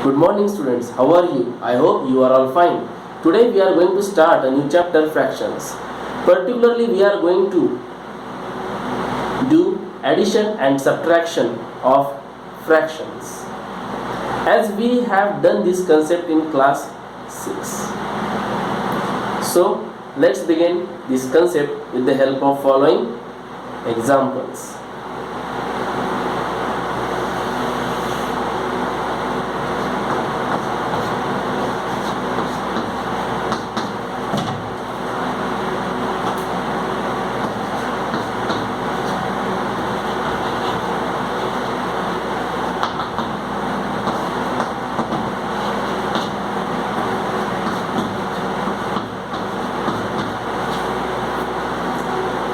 Good morning students, how are you? I hope you are all fine. Today we are going to start a new chapter, fractions. Particularly we are going to do addition and subtraction of fractions. As we have done this concept in class 6. So let's begin this concept with the help of following examples.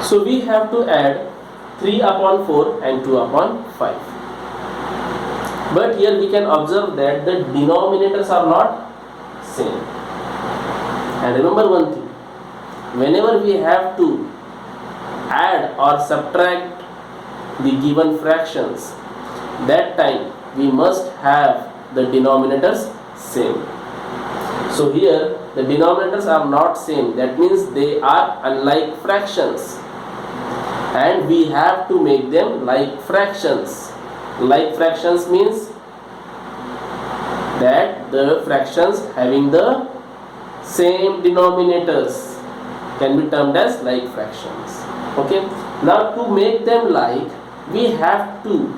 So we have to add 3 upon 4 and 2 upon 5. But here we can observe that the denominators are not same. And remember one thing, whenever we have to add or subtract the given fractions, that time we must have the denominators same. So here the denominators are not same, that means they are unlike fractions. And we have to make them like fractions. Like fractions means that the fractions having the same denominators can be termed as like fractions. Okay. Now to make them like, we have to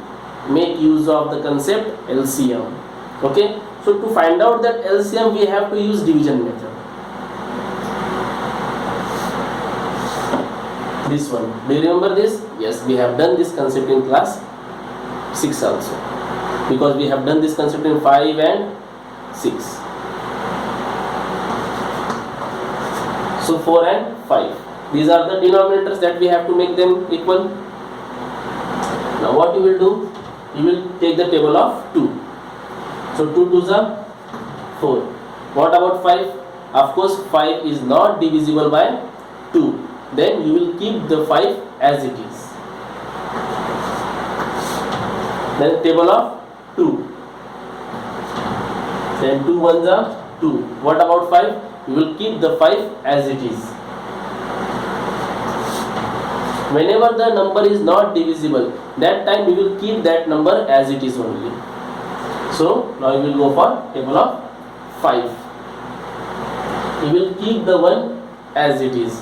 make use of the concept LCM. Okay. So to find out that LCM, we have to use division method. This one, do you remember this? Yes, we have done this concept in class 6 also, because we have done this concept in 5 and 6. So 4 and 5, these are the denominators that we have to make them equal. Now what you will do, you will take the table of 2. So 2 2s are 4. What about 5? Of course 5 is not divisible by 2. Then you will keep the 5 as it is. Then table of 2. Then 2 1s are 2. What about 5? You will keep the 5 as it is. Whenever the number is not divisible, that time you will keep that number as it is only. So now you will go for table of 5. You will keep the 1 as it is.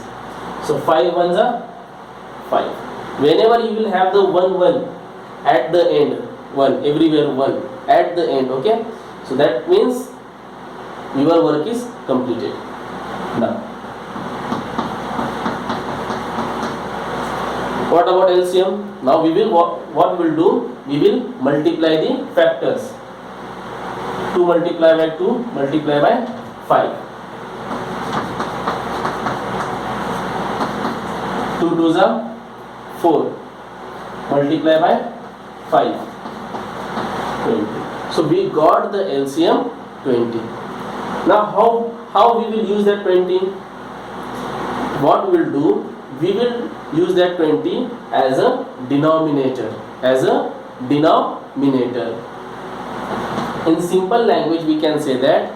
So 5 1s are 5. Whenever you will have the 1 1 at the end, 1 everywhere 1 at the end, okay? So that means your work is completed. Now what about LCM? Now we will what we will do? We will multiply the factors. 2 multiply by 2 multiply by 5. 2 2s are 4 multiply by 5, 20. So we got the LCM 20. Now how we will use that 20? What we will do, we will use that 20 as a denominator. In simple language we can say that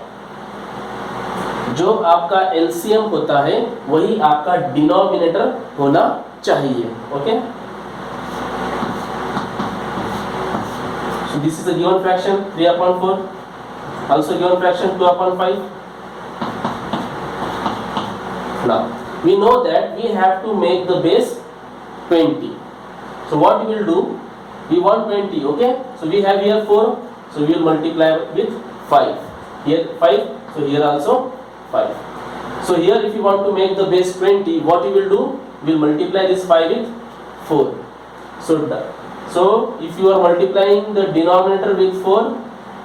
जो आपका LCM होता है वही आपका denominator होना चाहिए. Okay. So this is a given fraction 3 upon 4. Also given fraction 2 upon 5. Now we know that we have to make the base 20. So what we will do? We want 20. Okay. So we have here 4. So we will multiply with 5. Here 5. So here also 5. So here if you want to make the base 20, what you will do? We will multiply this 5 with 4. So if you are multiplying the denominator with 4,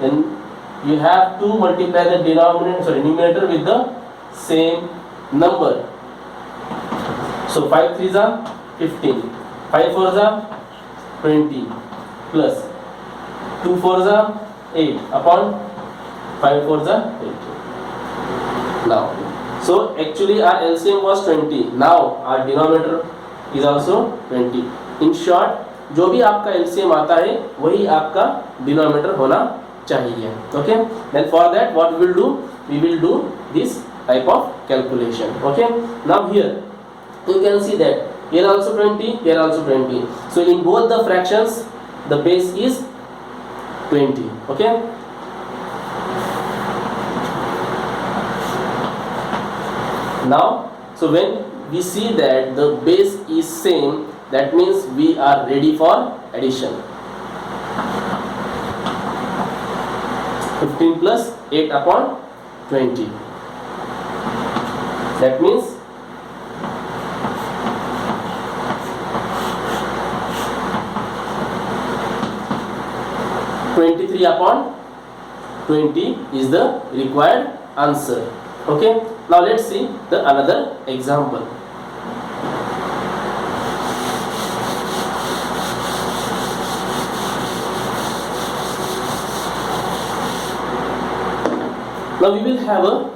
then you have to multiply the numerator with the same number. So 5 3s are 15, 5 4s are 20 plus 2 4s are 8 upon 5 4s are 8. Now, so actually our LCM was 20. Now our denominator is also 20. In short, जो भी आपका LCM आता है वही आपका denominator होना चाहिए. Okay, then for that what we will do, we will do this type of calculation. Okay, now here you can see that here also 20, here also 20. So in both the fractions the base is 20. Okay, now so when we see that the base is same, that means we are ready for addition. 15 plus 8 upon 20, that means 23 upon 20 is the required answer. Okay, now let's see the another example. Now we will have a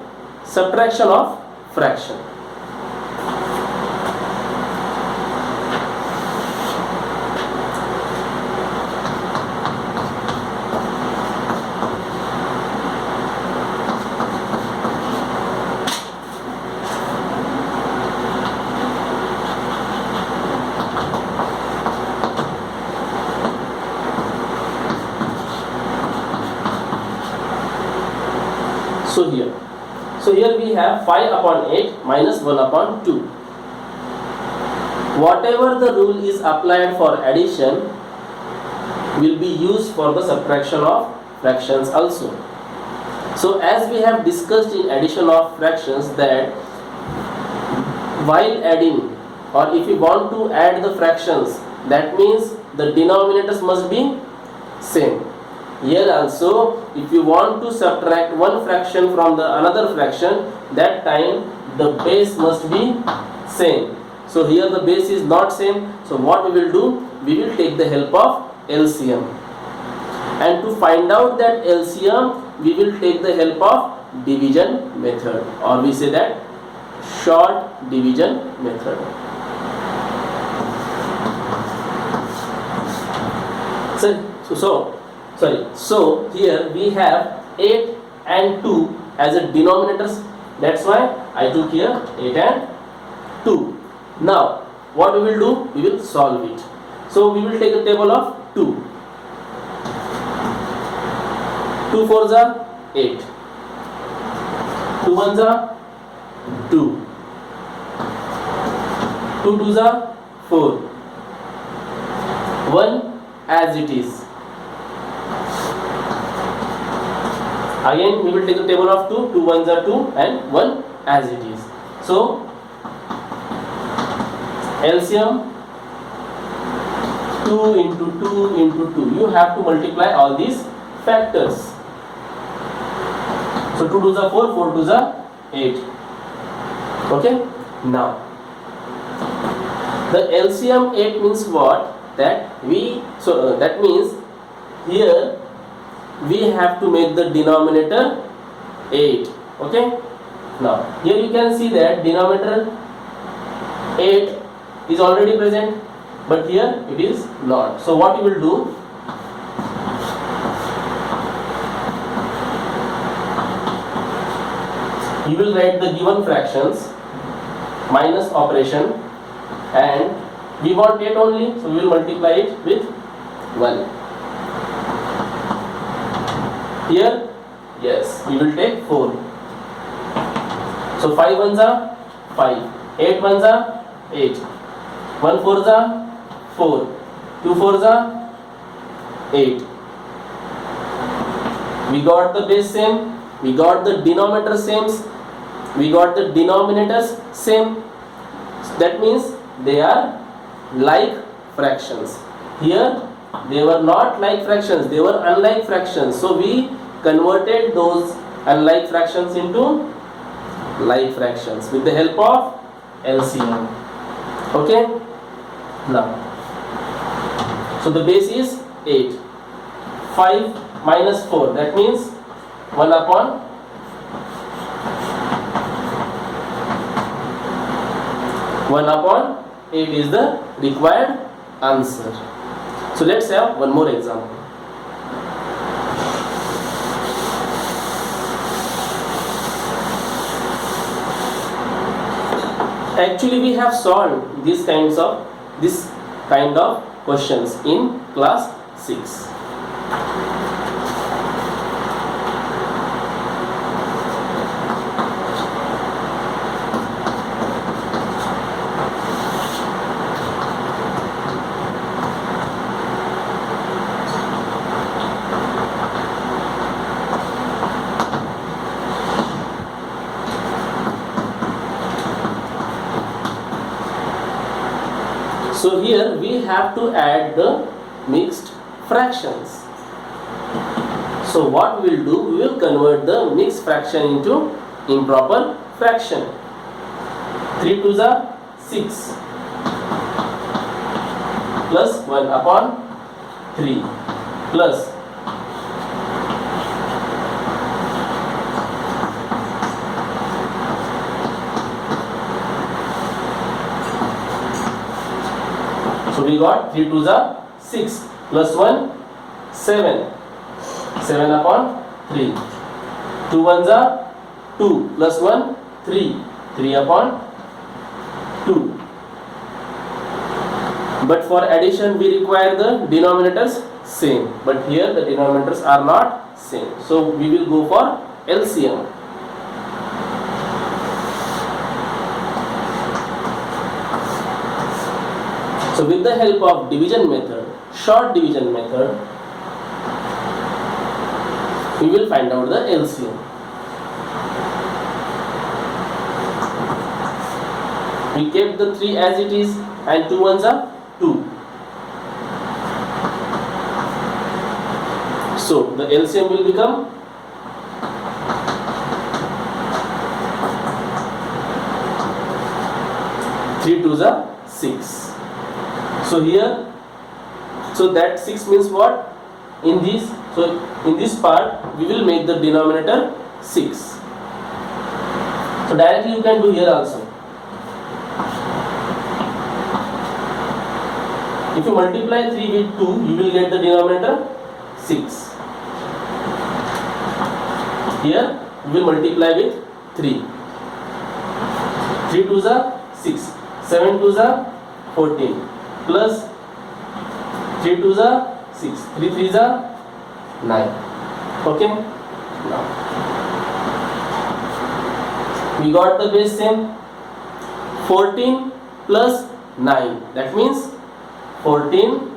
subtraction of fraction. So here we have 5 upon 8 minus 1 upon 2. Whatever the rule is applied for addition will be used for the subtraction of fractions also. So as we have discussed in addition of fractions that while adding, or if we want to add the fractions, that means the denominators must be same. Here also, if you want to subtract one fraction from the another fraction, that time the base must be same. So here the base is not same. So what we will do? We will take the help of LCM. And to find out that LCM, we will take the help of division method, or we say that short division method. So here we have 8 and 2 as a denominators. That's why I took here 8 and 2. Now what we will do? We will solve it. So we will take a table of 2. 2 4s are 8. 2 1s are 2. 2 2s are 4. 1 as it is. Again we will take the table of 2. 2 1s are 2 and 1 as it is. So LCM 2 into 2 into 2. You have to multiply all these factors. So 2 2s are 4, 4 2s are 8. Okay. Now the LCM 8 means what? That means here we have to make the denominator 8. Okay. Now here you can see that denominator 8 is already present, but here it is not. So what you will do? You will write the given fractions minus operation, and we want 8 only, so we will multiply it with 1. Here, yes, we will take 4. So 5 1s are 5, 8 1s are 8, 1 4s are 4, 2 4s are 8. We got the base same, we got the denominator same, we got the denominators same. That means they are like fractions. Here they were not like fractions, they were unlike fractions. So we converted those unlike fractions into like fractions with the help of LCM. Okay. Now, so the base is 8. 5 minus 4, that means 1 upon 8 is the required answer. So let's have one more example. Actually, we have solved this kind of questions in class 6. So here we have to add the mixed fractions. So what we will do, we will convert the mixed fraction into improper fraction. 3 2s are 6 plus 1 upon 3 plus so we got 3 2s are 6 plus 1 7 7 upon 3 2 1s are 2 plus 1 3 3 upon 2. But for addition we require the denominators same, but here the denominators are not same, so we will go for LCM. So with the help of division method, short division method, we will find out the LCM. We kept the 3 as it is and 2 1s are 2. So the LCM will become 3 2s are 6. So here, so that 6 means what? In this, so in this part we will make the denominator 6. So directly you can do here also. If you multiply 3 with 2, you will get the denominator 6. Here we will multiply with 3. 3 2s are 6, 7 2s are 14 plus 3 2s are 6, 3 3s are 9. Okay? Now we got the base same. 14 plus 9, that means 14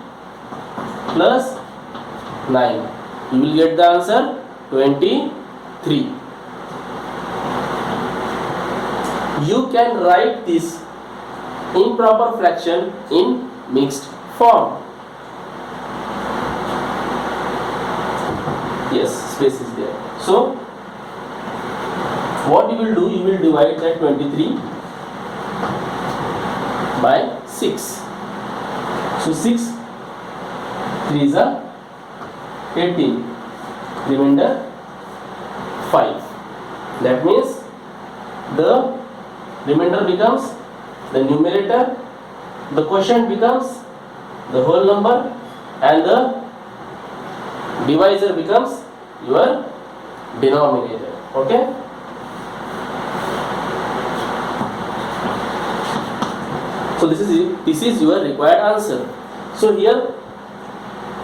plus 9, you will get the answer 23. You can write this improper fraction in mixed form. Yes, space is there. So what you will do, you will divide that 23 by 6. So 6 3s are 18, remainder 5. That means the remainder becomes the numerator, the quotient becomes the whole number, and the divisor becomes your denominator. Okay? So this is your required answer. So here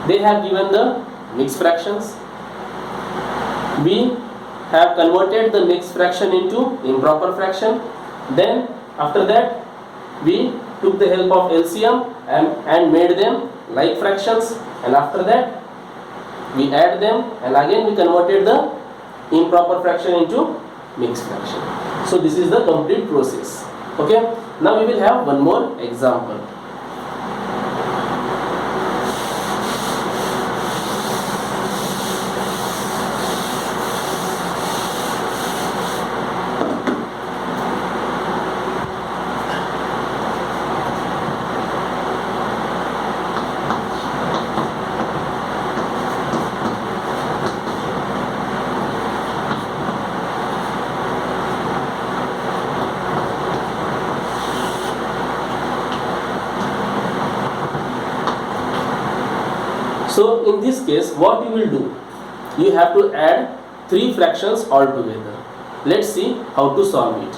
they have given the mixed fractions. We have converted the mixed fraction into improper fraction. Then after that we took the help of LCM and made them like fractions, and after that we add them and again we converted the improper fraction into mixed fraction. So this is the complete process. Okay, now we will have one more example. So in this case, what you will do? You have to add 3 fractions all together. Let's see how to solve it.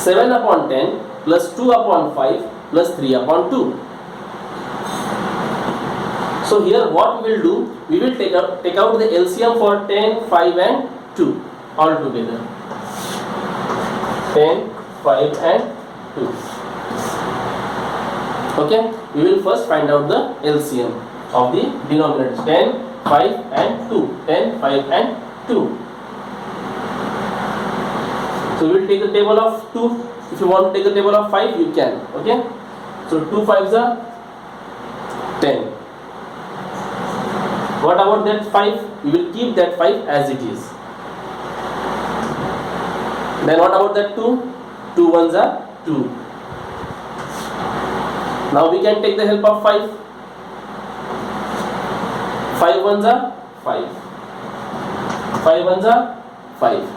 7 upon 10 plus 2 upon 5 plus 3 upon 2. So here what we will do, we will take out the LCM for 10, 5 and 2 all together. 10, 5 and 2. Okay, we will first find out the LCM of the denominators. 10, 5 and 2. 10, 5 and 2. So we will take the table of 2. If you want to take the table of 5, you can. Okay, so 2 5s are 10. What about that 5? We will keep that 5 as it is. Then what about that 2? 2 1s are 2. Now we can take the help of 5. 5 1s are 5. 5 1s are 5.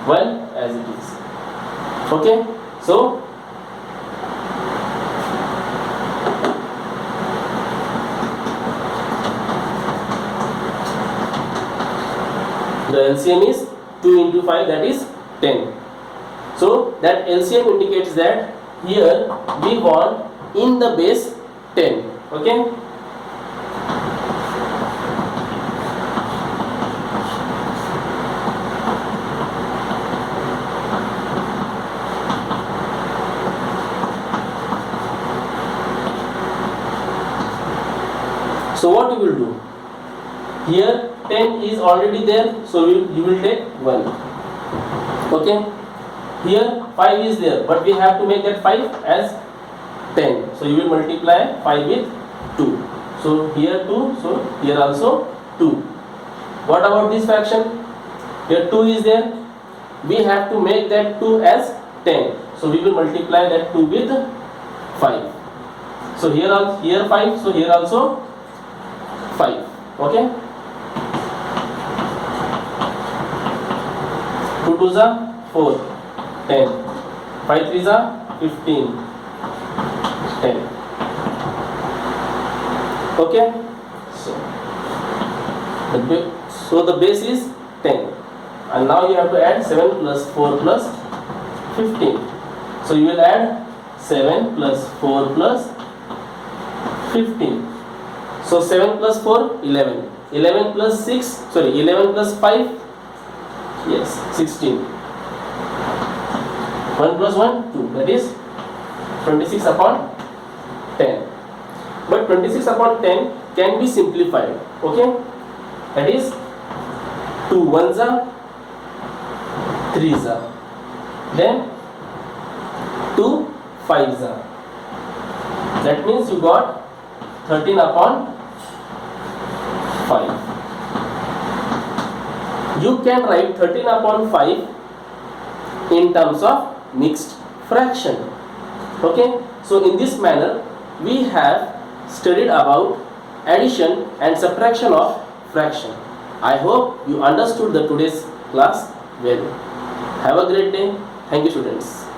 Well, as it is. Okay, so the LCM is 2 into 5, that is 10. So that LCM indicates that here we want in the base 10. Okay, so what you will do here, 10 is already there, so you will take 1. Okay, here 5 is there, but we have to make that 5 as 10, so you will multiply 5 with 2. So here 2, so here also 2. What about this fraction? Here 2 is there, we have to make that 2 as 10, so we will multiply that 2 with 5. So here 5, so here also 5. Okay, 2 2s are 4, 10. 5 3s are 15, 10. Okay, so the base is 10, and now you have to add 7 plus 4 plus 15. So you will add 7 plus 4 plus 15. So 7 plus 4, 11. 11 plus 11 plus 5, yes, 16. 1 plus 1, 2, that is 26 upon 10. But 26 upon 10 can be simplified. Okay, that is 2 1s are 3s are, then 2 5s are. That means you got 13 upon 5. You can write 13 upon 5 in terms of mixed fraction. Okay, so in this manner we have studied about addition and subtraction of fraction. I hope you understood the today's class well. Have a great day. Thank you, students.